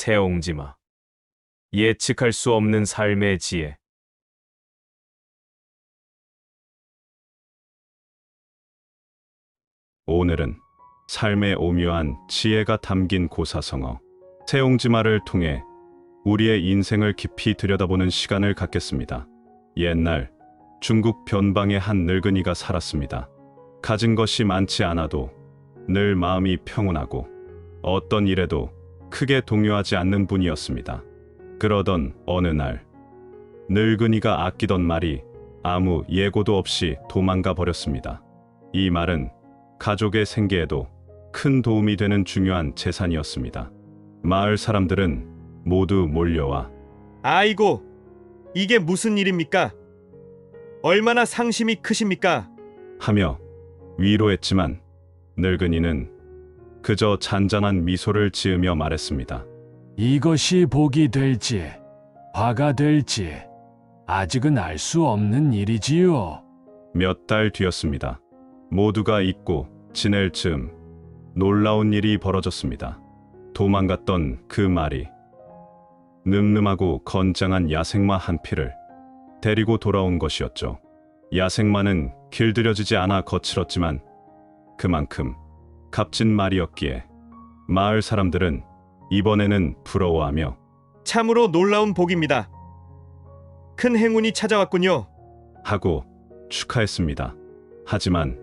세옹지마. 예측할 수 없는 삶의 지혜. 오늘은 삶의 오묘한 지혜가 담긴 고사성어 세옹지마를 통해 우리의 인생을 깊이 들여다보는 시간을 갖겠습니다. 옛날 중국 변방의 한 늙은이가 살았습니다. 가진 것이 많지 않아도 늘 마음이 평온하고 어떤 일에도 크게 동요하지 않는 분이었습니다. 그러던 어느 날 늙은이가 아끼던 말이 아무 예고도 없이 도망가 버렸습니다. 이 말은 가족의 생계에도 큰 도움이 되는 중요한 재산이었습니다. 마을 사람들은 모두 몰려와 아이고, 이게 무슨 일입니까? 얼마나 상심이 크십니까? 하며 위로했지만 늙은이는 그저 잔잔한 미소를 지으며 말했습니다. 이것이 복이 될지 화가 될지 아직은 알 수 없는 일이지요. 몇 달 뒤였습니다. 모두가 잊고 지낼 즈음 놀라운 일이 벌어졌습니다. 도망갔던 그 말이 늠름하고 건장한 야생마 한 피를 데리고 돌아온 것이었죠. 야생마는 길들여지지 않아 거칠었지만 그만큼 값진 말이었기에 마을 사람들은 이번에는 부러워하며 참으로 놀라운 복입니다. 큰 행운이 찾아왔군요. 하고 축하했습니다. 하지만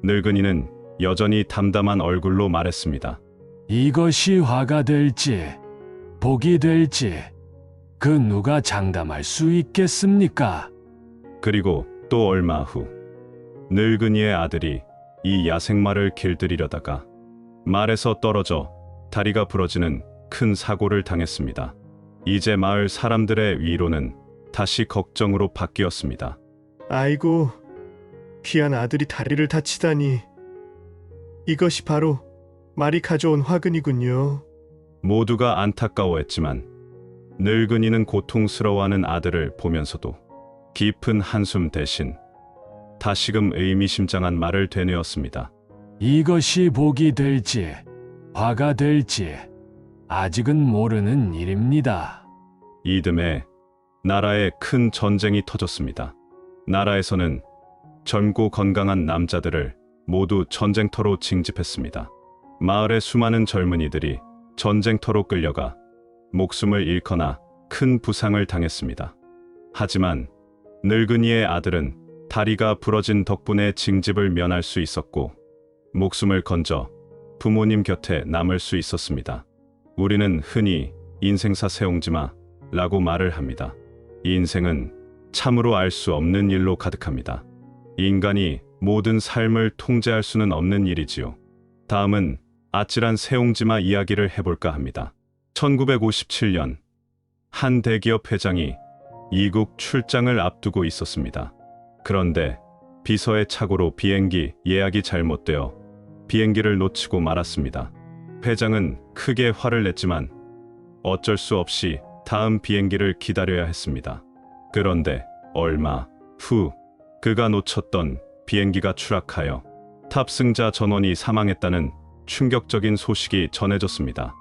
늙은이는 여전히 담담한 얼굴로 말했습니다. 이것이 화가 될지 복이 될지 그 누가 장담할 수 있겠습니까? 그리고 또 얼마 후 늙은이의 아들이 이 야생마를 길들이려다가 말에서 떨어져 다리가 부러지는 큰 사고를 당했습니다. 이제 마을 사람들의 위로는 다시 걱정으로 바뀌었습니다. 아이고, 귀한 아들이 다리를 다치다니. 이것이 바로 말이 가져온 화근이군요. 모두가 안타까워했지만 늙은이는 고통스러워하는 아들을 보면서도 깊은 한숨 대신 다시금 의미심장한 말을 되뇌었습니다. 이것이 복이 될지 화가 될지 아직은 모르는 일입니다. 이듬해 나라에 큰 전쟁이 터졌습니다. 나라에서는 젊고 건강한 남자들을 모두 전쟁터로 징집했습니다. 마을의 수많은 젊은이들이 전쟁터로 끌려가 목숨을 잃거나 큰 부상을 당했습니다. 하지만 늙은이의 아들은 다리가 부러진 덕분에 징집을 면할 수 있었고 목숨을 건져 부모님 곁에 남을 수 있었습니다. 우리는 흔히 인생사 세옹지마라고 말을 합니다. 인생은 참으로 알 수 없는 일로 가득합니다. 인간이 모든 삶을 통제할 수는 없는 일이지요. 다음은 아찔한 세옹지마 이야기를 해볼까 합니다. 1957년 한 대기업 회장이 이국 출장을 앞두고 있었습니다. 그런데 비서의 착오로 비행기 예약이 잘못되어 비행기를 놓치고 말았습니다. 회장은 크게 화를 냈지만 어쩔 수 없이 다음 비행기를 기다려야 했습니다. 그런데 얼마 후 그가 놓쳤던 비행기가 추락하여 탑승자 전원이 사망했다는 충격적인 소식이 전해졌습니다.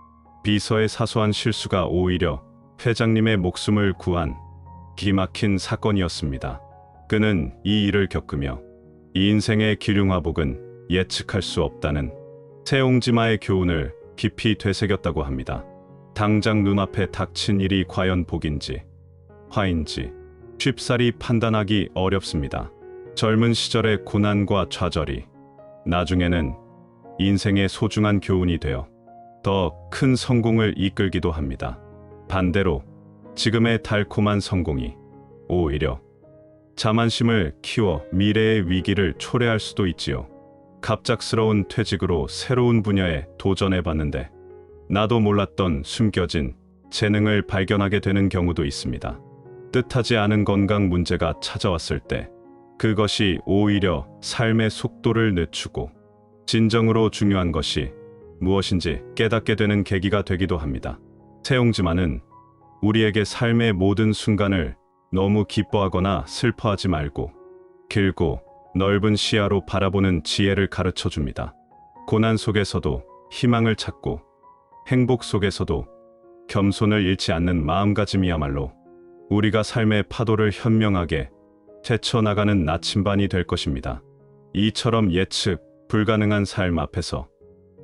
비서의 사소한 실수가 오히려 회장님의 목숨을 구한 기막힌 사건이었습니다. 그는 이 일을 겪으며 이 인생의 기륭화복은 예측할 수 없다는 세옹지마의 교훈을 깊이 되새겼다고 합니다. 당장 눈앞에 닥친 일이 과연 복인지 화인지 쉽사리 판단하기 어렵습니다. 젊은 시절의 고난과 좌절이 나중에는 인생의 소중한 교훈이 되어 더 큰 성공을 이끌기도 합니다. 반대로 지금의 달콤한 성공이 오히려 자만심을 키워 미래의 위기를 초래할 수도 있지요. 갑작스러운 퇴직으로 새로운 분야에 도전해봤는데 나도 몰랐던 숨겨진 재능을 발견하게 되는 경우도 있습니다. 뜻하지 않은 건강 문제가 찾아왔을 때 그것이 오히려 삶의 속도를 늦추고 진정으로 중요한 것이 무엇인지 깨닫게 되는 계기가 되기도 합니다. 세옹지마는 우리에게 삶의 모든 순간을 너무 기뻐하거나 슬퍼하지 말고 길고 넓은 시야로 바라보는 지혜를 가르쳐 줍니다. 고난 속에서도 희망을 찾고 행복 속에서도 겸손을 잃지 않는 마음가짐이야말로 우리가 삶의 파도를 현명하게 헤쳐나가는 나침반이 될 것입니다. 이처럼 예측 불가능한 삶 앞에서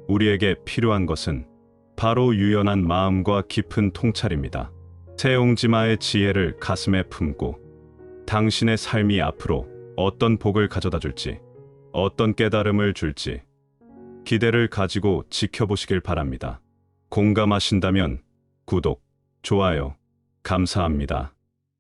우리에게 필요한 것은 바로 유연한 마음과 깊은 통찰입니다. 세옹지마의 지혜를 가슴에 품고 당신의 삶이 앞으로 어떤 복을 가져다 줄지, 어떤 깨달음을 줄지 기대를 가지고 지켜보시길 바랍니다. 공감하신다면 구독, 좋아요, 감사합니다.